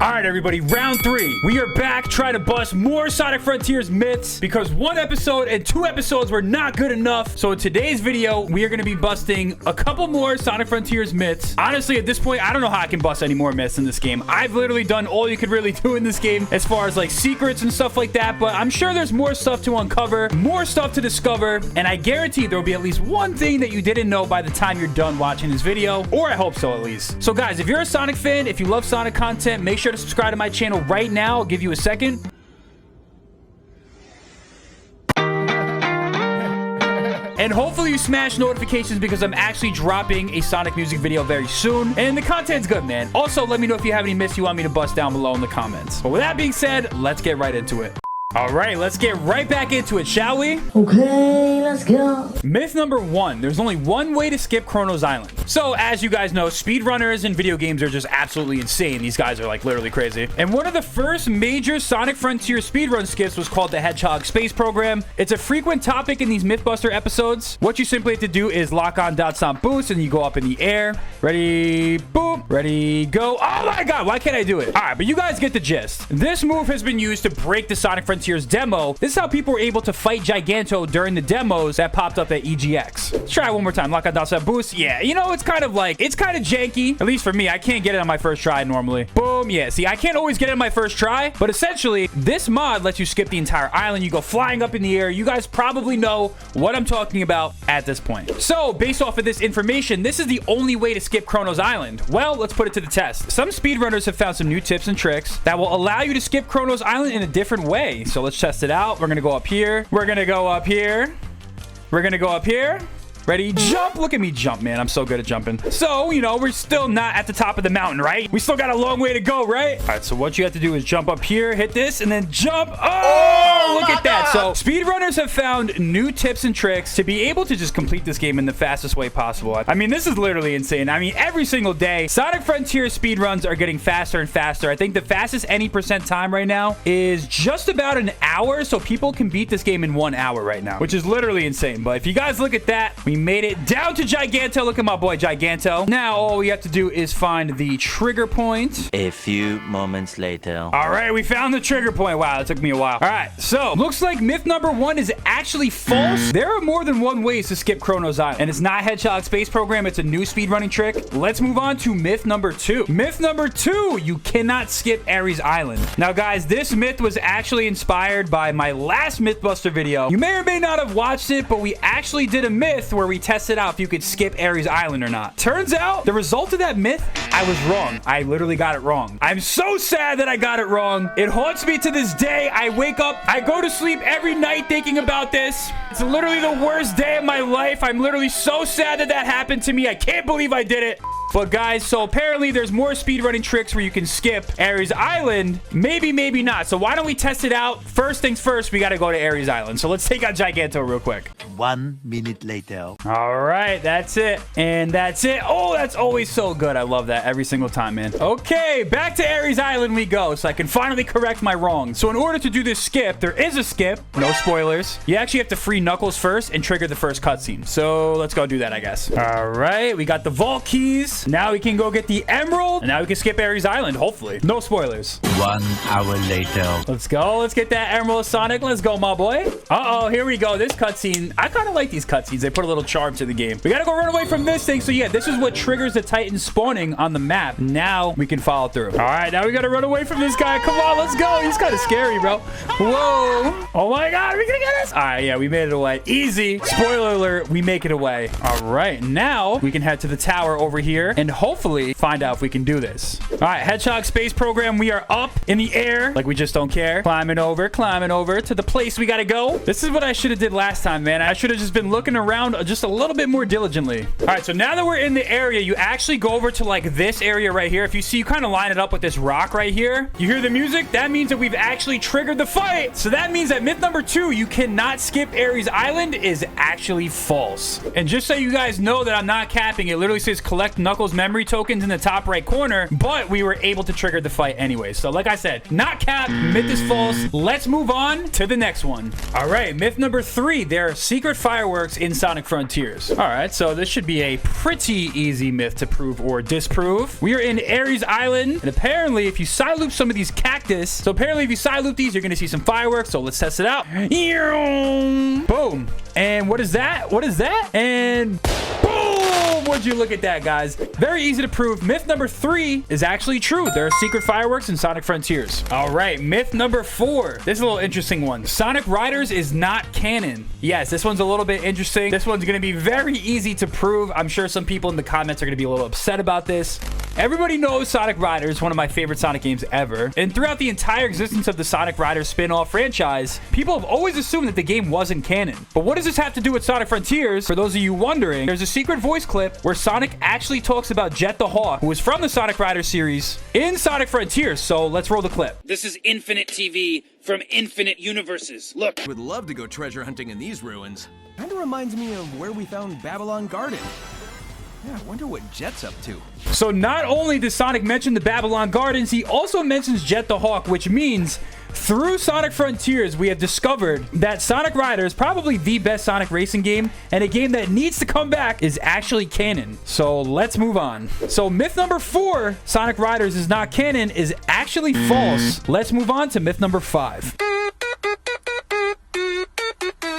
All right, everybody, round 3. We are back trying to bust more Sonic Frontiers myths because 1 episode and 2 episodes were not good enough. So in today's video, we are going to be busting a couple more Sonic Frontiers myths. Honestly, at this point, I don't know how I can bust any more myths in this game. I've literally done all you could really do in this game as far as like secrets and stuff like that, but I'm sure there's more stuff to uncover, more stuff to discover, and I guarantee there will be at least one thing that you didn't know by the time you're done watching this video, or I hope so at least. So guys, if you're a Sonic fan, if you love Sonic content, make sure to subscribe to my channel right now. I'll give you a second. And hopefully you smash notifications because I'm actually dropping a Sonic music video very soon. And the content's good, man. Also, let me know if you have any myths you want me to bust down below in the comments. But with that being said, let's get right into it. All right, let's get right back into it, shall we? Okay, let's go. Myth number 1. There's only one way to skip Chronos Island. So, as you guys know, speedrunners in video games are just absolutely insane. These guys are like literally crazy. And one of the first major Sonic Frontier speedrun skips was called the Hedgehog Space Program. It's a frequent topic in these Mythbuster episodes. What you simply have to do is lock on .stomp boost and you go up in the air. Ready, boom, ready, go. Oh my god, why can't I do it? All right, but you guys get the gist. This move has been used to break the Sonic Frontier's demo. This is how people were able to fight Giganto during the demos that popped up at EGX. Let's try it one more time. Lock on .stomp boost. Yeah, you know, it's kind of janky. At least for me, I can't get it on my first try normally. Boom. Yeah, see, I can't always get it on my first try, but essentially, this mod lets you skip the entire island. You go flying up in the air. You guys probably know what I'm talking about at this point. So, based off of this information, this is the only way to skip Chronos Island. Well, let's put it to the test. Some speedrunners have found some new tips and tricks that will allow you to skip Chronos Island in a different way. So let's test it out. We're gonna go up here. We're gonna go up here. We're gonna go up here. Ready? Jump. Look at me jump, man. I'm so good at jumping. So, you know, we're still not at the top of the mountain, right? We still got a long way to go, right? All right, so what you have to do is jump up here, hit this, and then jump. Oh, look at that. So, speedrunners have found new tips and tricks to be able to just complete this game in the fastest way possible. I mean, this is literally insane. I mean, every single day, Sonic Frontier speedruns are getting faster and faster. I think the fastest any percent time right now is just about an hour, so people can beat this game in 1 hour right now, which is literally insane. But if you guys look at that, we made it down to Giganto. Look at my boy Giganto. Now all we have to do is find the trigger point. A few moments later. All right, we found the trigger point. Wow, that took me a while. All right, so looks like myth number 1 is actually false. There are more than one ways to skip Chronos Island, and it's not Hedgehog Space Program. It's a new speedrunning trick. Let's move on to myth number 2. Myth number 2, you cannot skip Ares Island. Now guys, this myth was actually inspired by my last Mythbuster video. You may or may not have watched it, but we actually did a myth where we tested out if you could skip Ares Island or not. Turns out the result of that myth, I was wrong. I literally got it wrong. I'm so sad that I got it wrong. It haunts me to this day. I wake up, I go to sleep every night thinking about this. It's literally the worst day of my life. I'm literally so sad that that happened to me. I can't believe I did it. But guys, so apparently there's more speedrunning tricks where you can skip Ares Island. Maybe, maybe not. So why don't we test it out? First things first, we got to go to Ares Island. So let's take out Giganto real quick. 1 minute later. All right, that's it. And that's it. Oh, that's always so good. I love that every single time, man. Okay, back to Ares Island we go, so I can finally correct my wrongs. So in order to do this skip, there is a skip. No spoilers. You actually have to free Knuckles first and trigger the first cutscene. So let's go do that, I guess. All right, we got the vault keys. Now we can go get the emerald. And now we can skip Ares Island, hopefully. No spoilers. 1 hour later. Let's go. Let's get that emerald, Sonic. Let's go, my boy. Uh-oh, here we go. This cutscene. I kind of like these cutscenes. They put a little charm to the game. We got to go run away from this thing. So yeah, this is what triggers the Titan spawning on the map. Now we can follow through. All right, now we got to run away from this guy. Come on, let's go. He's kind of scary, bro. Whoa. Oh my God, are we going to get us? All right, yeah, we made it away. Easy. Spoiler alert, we make it away. All right, now we can head to the tower over here and hopefully find out if we can do this. All right, Hedgehog Space Program. We are up in the air like we just don't care. Climbing over to the place we got to go. This is what I should have did last time, man. I should have just been looking around just a little bit more diligently. All right, so now that we're in the area, you actually go over to like this area right here. If you see, you kind of line it up with this rock right here. You hear the music? That means that we've actually triggered the fight. So that means that myth number 2, you cannot skip Ares Island, is actually false. And just so you guys know that I'm not capping, it literally says collect Knuckles memory tokens in the top right corner, but we were able to trigger the fight anyway. So like I said, not cap, myth is false. Let's move on to the next one. All right, myth number 3, there are secret fireworks in Sonic Frontiers. All right, so this should be a pretty easy myth to prove or disprove. We are in Ares Island, and apparently if you you side loop some of these cactus. So apparently if you side loop these, you're going to see some fireworks. So let's test it out. Boom. And what is that? What is that? And boom! Would you look at that, guys? Very easy to prove. Myth number 3 is actually true. There are secret fireworks in Sonic Frontiers. All right, myth number 4. This is a little interesting one. Sonic Riders is not canon. Yes, this one's a little bit interesting. This one's going to be very easy to prove. I'm sure some people in the comments are going to be a little upset about this. Everybody knows Sonic Riders, one of my favorite Sonic games ever. And throughout the entire existence of the Sonic Riders spin-off franchise, people have always assumed that the game wasn't canon. But what does this have to do with Sonic Frontiers? For those of you wondering, there's a secret voice clip where Sonic actually talks about Jet the Hawk, who is from the Sonic Riders series, in Sonic Frontiers. So let's roll the clip. This is infinite TV from infinite universes. Look. Would love to go treasure hunting in these ruins. Kinda reminds me of where we found Babylon Garden. Yeah, I wonder what Jet's up to. So not only does Sonic mention the Babylon Gardens, he also mentions Jet the Hawk, which means through Sonic Frontiers, we have discovered that Sonic Riders, probably the best Sonic racing game, and a game that needs to come back, is actually canon. So let's move on. So myth number 4, Sonic Riders is not canon, is actually false. Let's move on to myth number 5.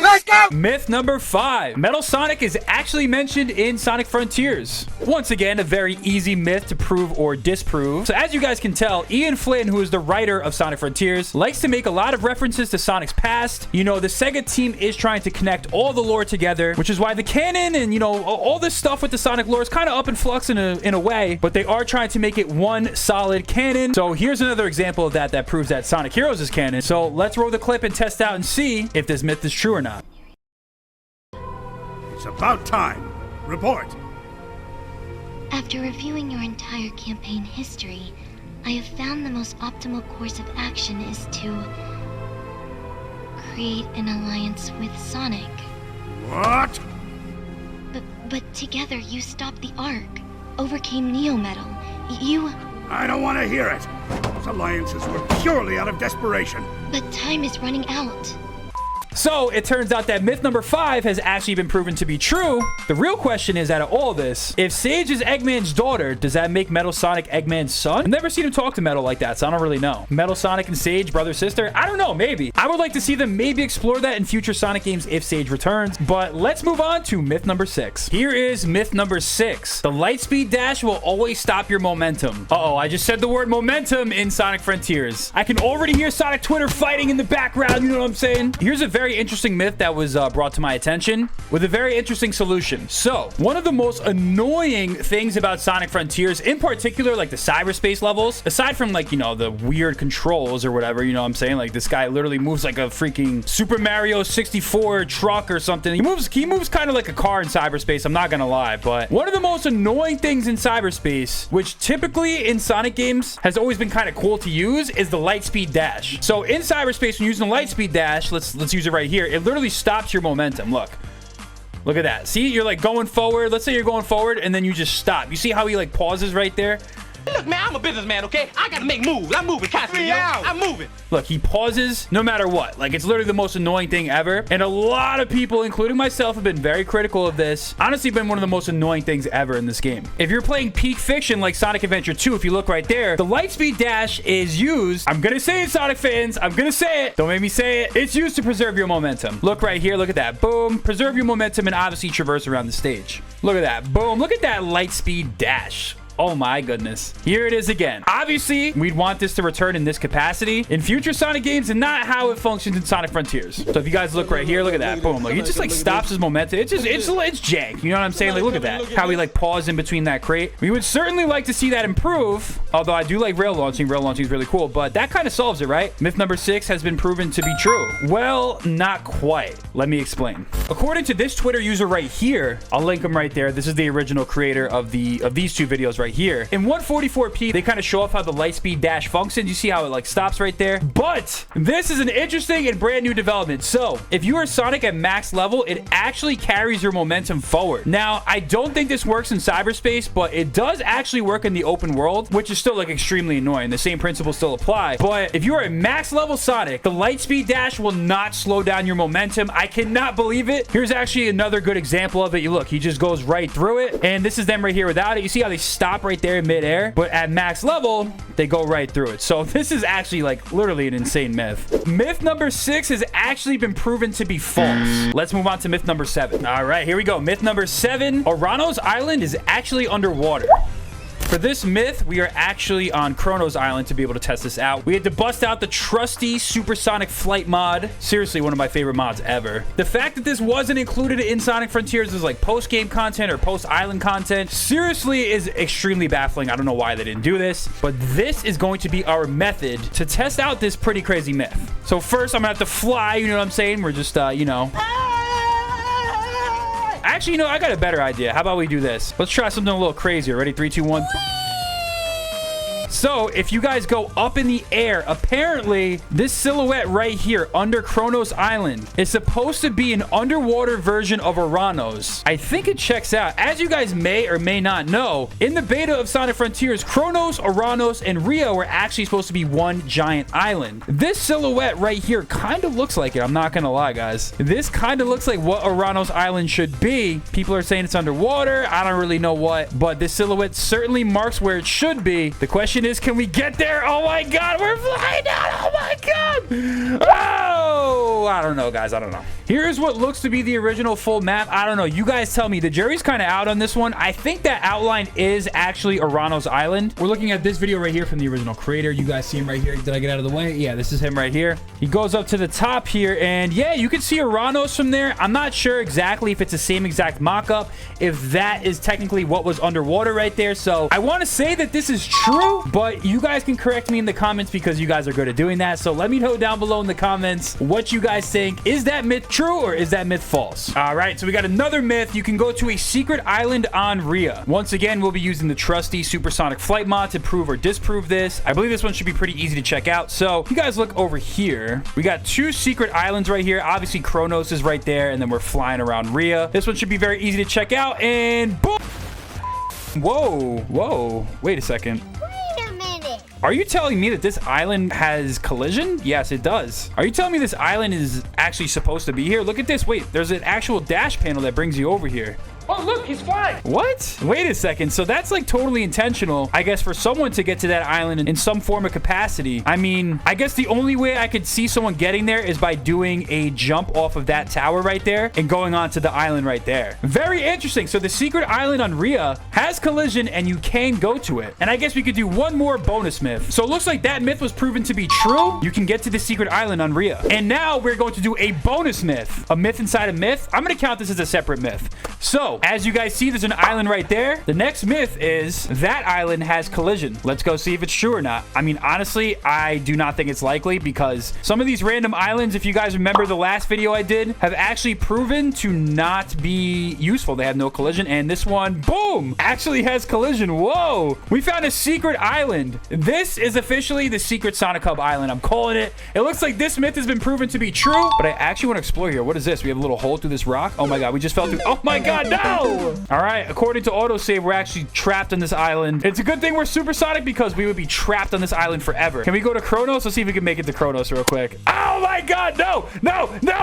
Let's go! Myth number 5. Metal Sonic is actually mentioned in Sonic Frontiers. Once again, a very easy myth to prove or disprove. So as you guys can tell, Ian Flynn, who is the writer of Sonic Frontiers, likes to make a lot of references to Sonic's past. You know, the Sega team is trying to connect all the lore together, which is why the canon and, you know, all this stuff with the Sonic lore is kind of up in flux in a way, but they are trying to make it one solid canon. So here's another example of that proves that Sonic Heroes is canon. So let's roll the clip and test out and see if this myth is true or not. It's about time. Report. After reviewing your entire campaign history, I have found the most optimal course of action is to create an alliance with Sonic. What? But together you stopped the Ark, overcame Neo Metal. You... I don't want to hear it. Those alliances were purely out of desperation. But time is running out. So it turns out that myth number 5 has actually been proven to be true. The real question is, out of all this, if Sage is Eggman's daughter, does that make Metal Sonic Eggman's son? I've never seen him talk to Metal like that, so I don't really know. Metal Sonic and Sage, brother, sister? I don't know, maybe. I would like to see them maybe explore that in future Sonic games if Sage returns. But let's move on to myth number 6. Here is myth number 6. The Lightspeed Dash will always stop your momentum. Uh-oh, I just said the word momentum in Sonic Frontiers. I can already hear Sonic Twitter fighting in the background, you know what I'm saying? Here's a very interesting myth that was brought to my attention with a very interesting solution. So one of the most annoying things about Sonic Frontiers, in particular, like the cyberspace levels, aside from, like, you know, the weird controls or whatever, you know what I'm saying? Like, this guy literally moves like a freaking Super Mario 64 truck or something. He moves kind of like a car in cyberspace, I'm not gonna lie. But one of the most annoying things in cyberspace, which typically in Sonic games has always been kind of cool to use, is the Lightspeed Dash. So in cyberspace, when using the Lightspeed Dash, let's use it right here. It literally stops your momentum. Look at that. See, you're like going forward. Let's say you're going forward and then you just stop. You see how he like pauses right there? Look, man, I'm a businessman, okay? I gotta make moves. I'm moving constantly, yo. I'm moving. Look, he pauses no matter what. Like, it's literally the most annoying thing ever. And a lot of people, including myself, have been very critical of this. Honestly, been one of the most annoying things ever in this game. If you're playing Peak Fiction like Sonic Adventure 2, if you look right there, the Lightspeed Dash is used. I'm gonna say it, Sonic fans. I'm gonna say it. Don't make me say it. It's used to preserve your momentum. Look right here. Look at that. Boom. Preserve your momentum and obviously traverse around the stage. Look at that. Boom. Look at that Lightspeed Dash. Oh my goodness. Here it is again. Obviously, we'd want this to return in this capacity in future Sonic games and not how it functions in Sonic Frontiers. So if you guys look right here, look at that. Boom. Like, he just like stops his momentum. It's jank. You know what I'm saying? Like, look at that. How he like paused in between that crate. We would certainly like to see that improve. Although I do like rail launching. Rail launching is really cool, but that kind of solves it, right? Myth number 6 has been proven to be true. Well, not quite. Let me explain. According to this Twitter user right here, I'll link him right there. This is the original creator of these two videos right here. In 144p, they kind of show off how the Lightspeed Dash functions. You see how it like stops right there. But this is an interesting and brand new development. So if you are Sonic at max level, it actually carries your momentum forward. Now, I don't think this works in cyberspace, but it does actually work in the open world, which is still like extremely annoying. The same principles still apply. But if you are a max level Sonic, the Lightspeed Dash will not slow down your momentum. I cannot believe it. Here's actually another good example of it. You look, he just goes right through it. And this is them right here without it. You see how they stop stop right there in midair, but at max level, they go right through it. So this is actually like literally an insane myth. Myth number 6 has actually been proven to be false. Let's move on to myth number 7. All right, here we go. Myth number 7, Chronos Island is actually underwater. For this myth, we are actually on Chronos Island to be able to test this out. We had to bust out the trusty supersonic flight mod. Seriously, one of my favorite mods ever. The fact that this wasn't included in Sonic Frontiers as like post-game content or post-island content seriously is extremely baffling. I don't know why they didn't do this, but this is going to be our method to test out this pretty crazy myth. So first, I'm gonna have to fly, you know what I'm saying? We're just, you know... Actually, you know, I got a better idea. How about we do this? Let's try something a little crazier. Ready? 3, 2, 1. So, if you guys go up in the air, apparently, this silhouette right here under Chronos Island is supposed to be an underwater version of Chronos. I think it checks out. As you guys may or may not know, in the beta of Sonic Frontiers, Chronos, Chronos, and Rio were actually supposed to be one giant island. This silhouette right here kind of looks like it. I'm not gonna lie, guys. This kind of looks like what Chronos Island should be. People are saying it's underwater. I don't really know what, but this silhouette certainly marks where it should be. The question is, can we get there? Oh my god, we're flying down. Oh my god. Oh, I don't know, guys. I don't know. Here's what looks to be the original full map. I don't know. You guys tell me. The jury's kind of out on this one. I think that outline is actually Chronos Island. We're looking at this video right here from the original creator. You guys see him right here. Did I get out of the way? Yeah, this is him right here. He goes up to the top here, and yeah, you can see Chronos from there. I'm not sure exactly if it's the same exact mock-up, if that is technically what was underwater right there. So I want to say that this is true, but you guys can correct me in the comments because you guys are good at doing that. So let me know down below in the comments what you guys think. Is that myth true or is that myth false? All right, so we got another myth. You can go to a secret island on Rhea. Once again, we'll be using the trusty supersonic flight mod to prove or disprove this. I believe this one should be pretty easy to check out. So if you guys look over here, we got 2 secret islands right here. Obviously, Chronos is right there, and then we're flying around Rhea. This one should be very easy to check out, and boom! Whoa, wait a second. Are you telling me that this island has collision? Yes, it does. Are you telling me this island is actually supposed to be here? Look at this. Wait, there's an actual dash panel that brings you over here. Oh, look, he's flying. What? Wait a second. So that's like totally intentional, I guess, for someone to get to that island in some form of capacity. I mean, I guess the only way I could see someone getting there is by doing a jump off of that tower right there and going onto the island right there. Very interesting. So the secret island on Rhea has collision and you can go to it. And I guess we could do one more bonus myth. So it looks like that myth was proven to be true. You can get to the secret island on Rhea. And now we're going to do a bonus myth. A myth inside a myth. I'm going to count this as a separate myth. So as you guys see, there's an island right there. The next myth is that island has collision. Let's go see if it's true or not. I mean, honestly, I do not think it's likely because some of these random islands, if you guys remember the last video I did, have actually proven to not be useful. They have no collision. And this one, boom, actually has collision. Whoa, we found a secret island. This is officially the secret Sonic Hub island. I'm calling it. It looks like this myth has been proven to be true, but I actually want to explore here. What is this? We have a little hole through this rock. Oh my god, we just fell through. Oh my god, no! All right, according to autosave, we're actually trapped on this island. It's a good thing we're supersonic because we would be trapped on this island forever. Can we go to Chronos? Let's see if we can make it to Chronos real quick. Oh my god, no,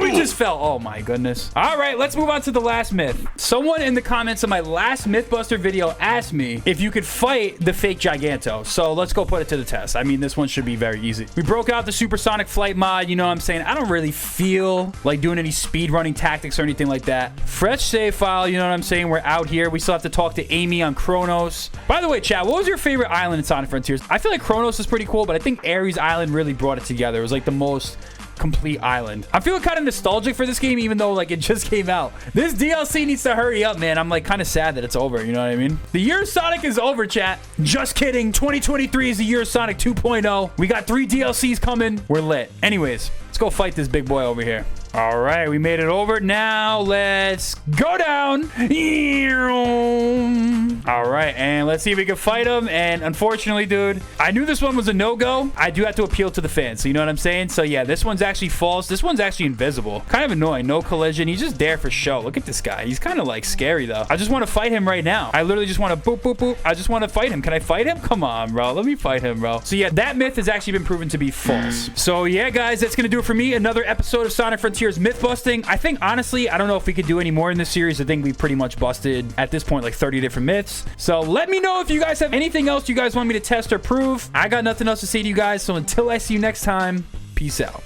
we just fell. Oh my goodness. All right, let's move on to the last myth. Someone in the comments of my last Mythbuster video asked me if you could fight the fake Giganto. So let's go put it to the test. I mean, this one should be very easy. We broke out the supersonic flight mod. You know what I'm saying? I don't really feel like doing any speed running tactics or anything like that. Fresh save file, you know what I'm saying? We're out here. We still have to talk to Amy on Chronos. By the way, chat, what was your favorite island in Sonic Frontiers? I feel like Chronos is pretty cool, but I think Ares Island really brought it together. It was like the most complete island. I'm feeling kind of nostalgic for this game, even though like it just came out. This DLC needs to hurry up, man. I'm like kind of sad that it's over. You know what I mean? The year of Sonic is over, chat. Just kidding. 2023 is the year of Sonic 2.0. We got 3 DLCs coming. We're lit. Anyways, let's go fight this big boy over here. All right, we made it over. Now let's go down. All right, and let's see if we can fight him. And unfortunately, dude, I knew this one was a no-go. I do have to appeal to the fans. So you know what I'm saying? So yeah, this one's actually false. This one's actually invisible. Kind of annoying. No collision. He's just there for show. Look at this guy. He's kind of like scary though. I just want to fight him right now. I literally just want to boop, boop, boop. I just want to fight him. Can I fight him? Come on, bro. Let me fight him, bro. So yeah, that myth has actually been proven to be false. So yeah, guys, that's going to do it for me. Another episode of Sonic Frontiers Frontiers myth busting. I think, honestly, I don't know if we could do any more in this series. I think we pretty much busted, at this point, like 30 different myths. So let me know if you guys have anything else you guys want me to test or prove. I got nothing else to say to you guys. So until I see you next time, peace out.